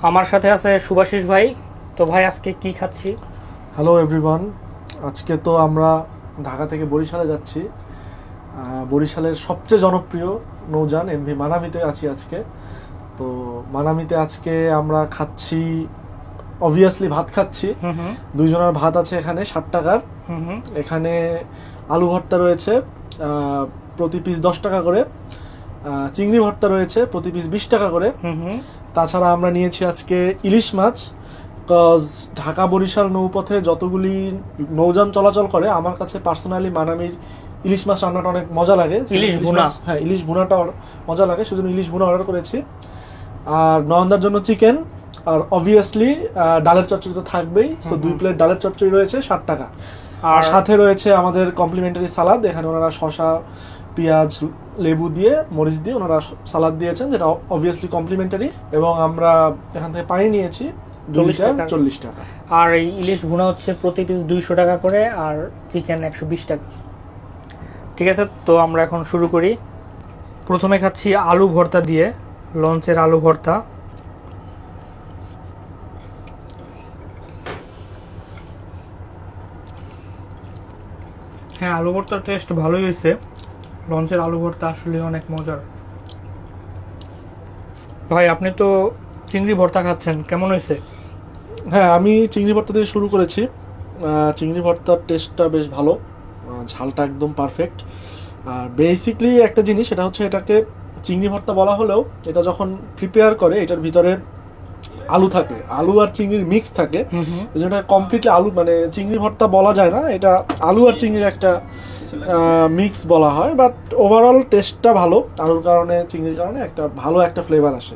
আমার সাথে আছে শুভাশিস ভাই। তো ভাই আজকে কি খাচ্ছি? হ্যালো এভরিওয়ান, আজকে তো আমরা ঢাকা থেকে বরিশালে যাচ্ছি। বরিশালের সবচেয়ে জনপ্রিয় নৌযান এমভি মানামিতে আছি আজকে। তো মানামিতে আজকে আমরা খাচ্ছি, অবভিয়াসলি ভাত খাচ্ছি। দুইজনের ভাত আছে এখানে 60 টাকার। এখানে আলু ভর্তা রয়েছে প্রতি পিস 10 টাকা করে, চিংড়ি ভর্তা রয়েছে প্রতি পিস 20 টাকা করে। তাছাড়া আমরা নিয়েছি আজকে ইলিশ মাছ, কজ ঢাকা বরিশাল নৌপথে যতগুলি নৌযান চলাচল করে আমার কাছে পার্সোনালি মানামির ইলিশ মাছ রান্নাটা অনেক মজা লাগে। ইলিশ ভুনা, হ্যাঁ ইলিশ ভুনাটা মজা লাগে, সেজন্য ইলিশ ভুনা অর্ডার করেছি। আর নয়নদার জন্য চিকেন, আর অবভিয়াসলি ডালের চচ্চড়ি তো থাকবেই। সো 2 প্লেট ডালের চচ্চড়ি রয়েছে 60 টাকা। আর সাথে রয়েছে আমাদের কমপ্লিমেন্টারি সালাদ। এখানে ওনারা শসা, পেঁয়াজ, লেবু দিয়ে, মরিচ দিয়ে ওনারা সালাদ দিয়েছেন, যেটা অবভিয়াসলি কমপ্লিমেন্টারি। এবং আমরা এখান থেকে পানি নিয়েছি 40 টাকা। আর এই ইলিশ ভুনা হচ্ছে প্রতি পিস 200 টাকা করে, আর চিকেন 120 টাকা। ঠিক আছে, তো আমরা এখন শুরু করি। প্রথমে খাচ্ছি আলু ভর্তা দিয়ে, লঞ্চের আলু ভর্তা। হ্যাঁ, আলু ভর্তার টেস্ট ভালোই হয়েছে। লঞ্চের আলু ভর্তা আসলে অনেক মজার। ভাই আপনি তো চিংড়ি ভর্তা খাচ্ছেন, কেমন হয়েছে? হ্যাঁ, আমি চিংড়ি ভর্তা দিয়ে শুরু করেছি। চিংড়ি ভর্তার টেস্টটা বেশ ভালো, ঝালটা একদম পারফেক্ট। আর বেসিকলি একটা জিনিস, সেটা হচ্ছে এটাকে চিংড়ি ভর্তা বলা হলেও এটা যখন প্রিপেয়ার করে এটার ভিতরে আলু থাকে, আলু আর চিংড়ির মিক্স থাকে, যেটা কমপ্লিটলি আলু মানে চিংড়ি ভর্তা বলা যায় না, এটা আলু আর চিংড়ির একটা মিক্স বলা হয়। বাট ওভারঅল টেস্টটা ভালো, আলুর কারণে চিংড়ির কারণে একটা ভালো একটা ফ্লেভার আসে।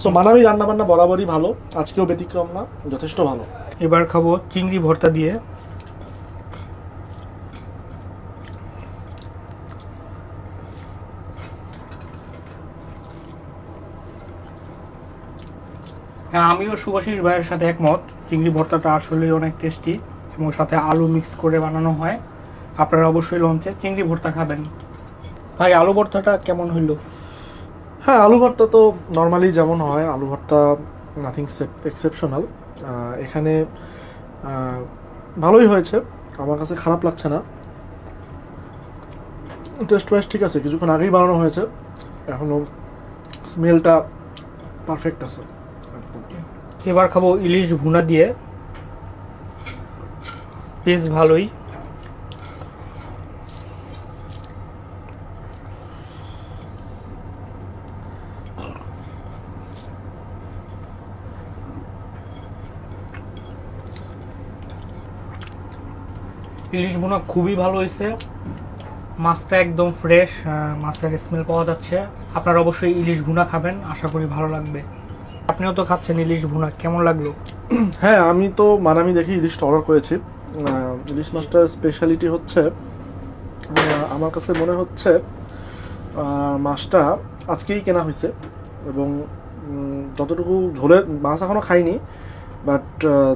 সো মানামি রান্নাবান্না বরাবরই ভালো, আজকেও ব্যতিক্রম না, যথেষ্ট ভালো। এবার খাবো চিংড়ি ভর্তা দিয়ে। হ্যাঁ, আমিও শুভাশিস ভাইয়ের সাথে একমত। চিংড়ি ভর্তাটা আসলে অনেক টেস্টি এবং সাথে আলু মিক্স করে বানানো হয়। আপনারা অবশ্যই লঞ্চে চিংড়ি ভর্তা খাবেন। ভাই আলু ভর্তাটা কেমন হইলো? হ্যাঁ, আলু ভর্তা তো নর্মালি যেমন হয়, আলু ভর্তা নাথিং এক্সেপশনাল। এখানে ভালোই হয়েছে, আমার কাছে খারাপ লাগছে না। টেস্ট ওয়াইজ ঠিক আছে, কিছুক্ষণ আগেই বানানো হয়েছে, এখনও স্মেলটা পারফেক্ট আছে একদম। এবার খাবো ইলিশ ভুনা দিয়ে, বেশ ভালোই। ইলিশ ভুনা খুবই ভালো হয়েছে, মাছটা একদম ফ্রেশ, মাছের স্মেল পাওয়া যাচ্ছে। আপনারা অবশ্যই ইলিশ ভুনা খাবেন, আশা করি ভালো লাগবে। আপনিও তো খাচ্ছেন ইলিশ ভুনা, কেমন লাগলো? হ্যাঁ, আমি তো মানামি দেখি ইলিশটা অর্ডার করেছি। ইলিশ মাছটার স্পেশালিটি হচ্ছে, আমার কাছে মনে হচ্ছে মাছটা আজকেই কেনা হয়েছে। এবং যতটুকু ঝোলের, মাছ এখনও খাইনি, বাট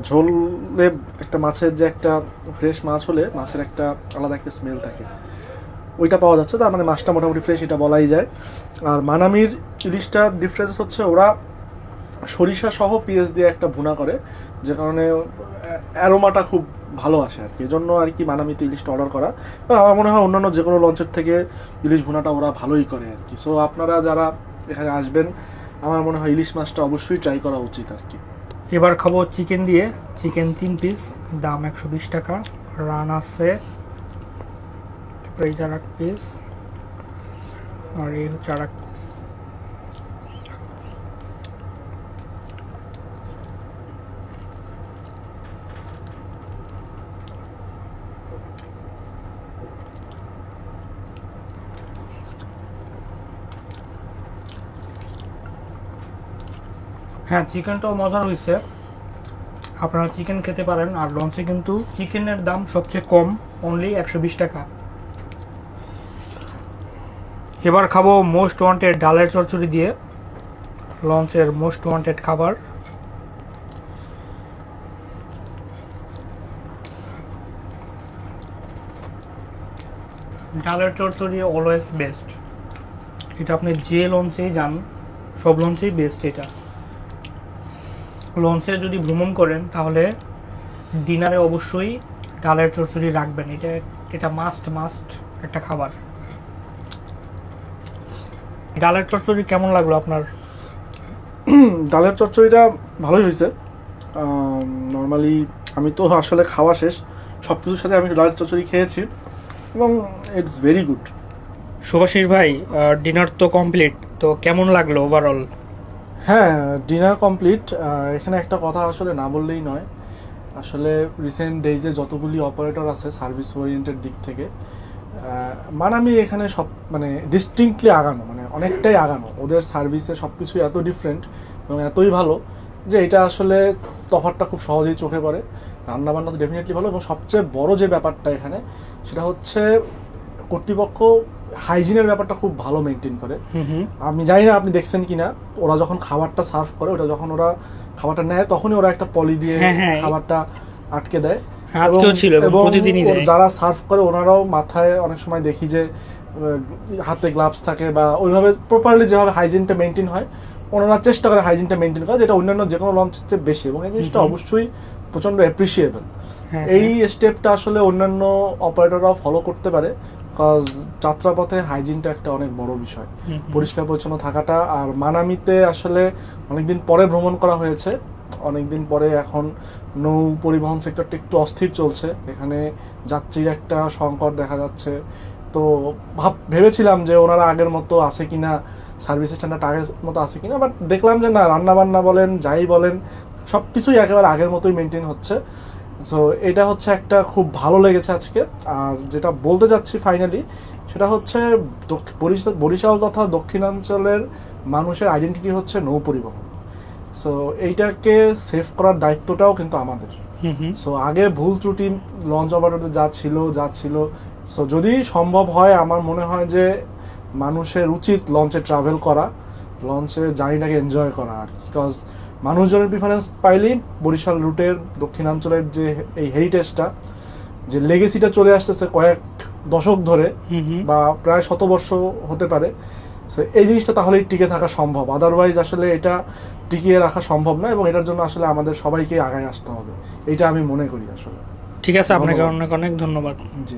ঝোলে একটা মাছের যে একটা ফ্রেশ মাছ হলে মাছের একটা আলাদা একটা স্মেল থাকে, ওইটা পাওয়া যাচ্ছে। তার মানে মাছটা মোটামুটি ফ্রেশ, এটা বলাই যায়। আর মানামির ইলিশটার ডিফারেন্স হচ্ছে ওরা সরিষা সহ পেঁয়াজ দিয়ে একটা ভুনা করে, যে কারণে অ্যারোমাটা খুব ভালো আসে আর কি। এই জন্য আর কি মানামিতে ইলিশটা অর্ডার করা। আমার মনে হয় অন্যান্য যে কোনো লঞ্চের থেকে ইলিশ ভুনাটা ওরা ভালোই করে আর কি। সো আপনারা যারা এখানে আসবেন, আমার মনে হয় ইলিশ মাছটা অবশ্যই ট্রাই করা উচিত আর কি। এবার খাবো চিকেন দিয়ে। চিকেন 3 পিস, দাম 120 টাকা। রান আছে, এই যে আর এক পিস, আর এই হচ্ছে আর এক পিস। হ্যাঁ, চিকেনটাও মজার হয়েছে, আপনারা চিকেন খেতে পারেন। আর লঞ্চে কিন্তু চিকেনের দাম সবচেয়ে কম, অনলি 120 টাকা। এবার খাবো মোস্ট ওয়ান্টেড ডালের চচ্চড়ি দিয়ে, লঞ্চের মোস্ট ওয়ান্টেড খাবার। ডালের চচ্চড়ি অলওয়েজ বেস্ট, এটা আপনি যে লঞ্চেই যান সব লঞ্চেই বেস্ট এটা। লঞ্চে যদি ভ্রমণ করেন তাহলে ডিনারে অবশ্যই ডালের চচ্চড়ি রাখবেন। এটা মাস্ট একটা খাবার। ডালের চচ্চড়ি কেমন লাগলো আপনার? ডালের চচ্চড়িটা ভালোই হয়েছে। নর্মালি আমি তো আসলে খাওয়া শেষ, সব কিছুর সাথে আমি ডালের চচ্চড়ি খেয়েছি এবং ইটস ভেরি গুড। শুভাশিস ভাই, ডিনার তো কমপ্লিট, তো কেমন লাগলো ওভারঅল? হ্যাঁ, ডিনার কমপ্লিট। এখানে একটা কথা আসলে না বললেই নয়। আসলে রিসেন্ট ডেইজে যতগুলি অপারেটর আছে সার্ভিস ওরিয়েন্টেড দিক থেকে, মানামি এখানে সব মানে ডিস্টিংক্টলি আগানো, মানে অনেকটাই আগানো। ওদের সার্ভিসে সব কিছুই এত ডিফারেন্ট এবং এতই ভালো যে এটা আসলে তফাৎটা খুব সহজেই চোখে পড়ে। রান্নাবান্না তো ডেফিনেটলি ভালো, এবং সবচেয়ে বড় যে ব্যাপারটা এখানে সেটা হচ্ছে কর্তৃপক্ষ হাইজিনের ব্যাপারটা খুব ভালো মেনটেন করে। আমি জানি না আপনি দেখছেন কিনা, ওরা যখন খাবারটা সার্ভ করে, ওটা যখন ওরা খাবারটা নেয় তখনই ওরা একটা পলি দিয়ে খাবারটা আটকে দেয়। আজকেও ছিল এবং প্রতিদিনই দেয়। যারা সার্ভ করে ওনারাও মাথায় অনেক সময় দেখি যে হাতে গ্লাভস থাকে, বা ওইভাবে প্রপারলি যেভাবে হাইজিনটা মেনটেন হয় ওনারা চেষ্টা করে হাইজিনটা মেনটেন করা, যেটা অন্যান্য যে কোনো লঞ্চের চেয়ে বেশি, এবং এই জিনিসটা অবশ্যই প্রচণ্ড অ্যাপ্রিসিয়েবল। এই স্টেপটা আসলে অন্যান্য অপারেটররাও ফলো করতে পারে, কজ যাত্রাপথে হাইজিনটা একটা অনেক বড় বিষয়, পরিষ্কার পরিচ্ছন্ন থাকাটা। আর মানামিতে আসলে অনেকদিন পরে ভ্রমণ করা হয়েছে, অনেকদিন পরে এখন নৌ পরিবহন সেক্টরটা একটু অস্থির চলছে, এখানে যাত্রীর একটা সংকট দেখা যাচ্ছে। তো ভেবেছিলাম যে ওনারা আগের মতো আছে কিনা, সার্ভিস স্ট্যান্ডার্ড আগের মতো আছে কিনা, বাট দেখলাম যে না, রান্নাবান্না বলেন যাই বলেন সব কিছুই একেবারে আগের মতোই মেনটেন হচ্ছে। সো এটা হচ্ছে একটা খুব ভালো লেগেছে আজকে। আর যেটা বলতে যাচ্ছি ফাইনালি, সেটা হচ্ছে বরিশাল তথা দক্ষিণাঞ্চলের মানুষের আইডেন্টিটি হচ্ছে নৌ পরিবহন। সো এইটাকে সেভ করার দায়িত্বটাও কিন্তু আমাদের। সো আগে ভুল ত্রুটি লঞ্চ অপারেটর যা ছিল, সো যদি সম্ভব হয় আমার মনে হয় যে মানুষের উচিত লঞ্চে ট্রাভেল করা, লঞ্চের জার্নিটাকে এনজয় করা আর কি। বিকজ মানুষজনের প্রিফারেন্স পাইলেই বরিশাল রুটের দক্ষিণাঞ্চলের যে এই হেরিটেজটা, যে লেগেসিটা চলে আসতেছে কয়েক দশক ধরে বা প্রায় 100 বর্ষ হতে পারে, এই জিনিসটা তাহলেই টিকে থাকা সম্ভব। আদারওয়াইজ আসলে এটা টিকিয়ে রাখা সম্ভব না, এবং এটার জন্য আসলে আমাদের সবাইকে আগায় আসতে হবে, এটা আমি মনে করি আসলে। ঠিক আছে, আপনাকে অনেক অনেক ধন্যবাদ। জি।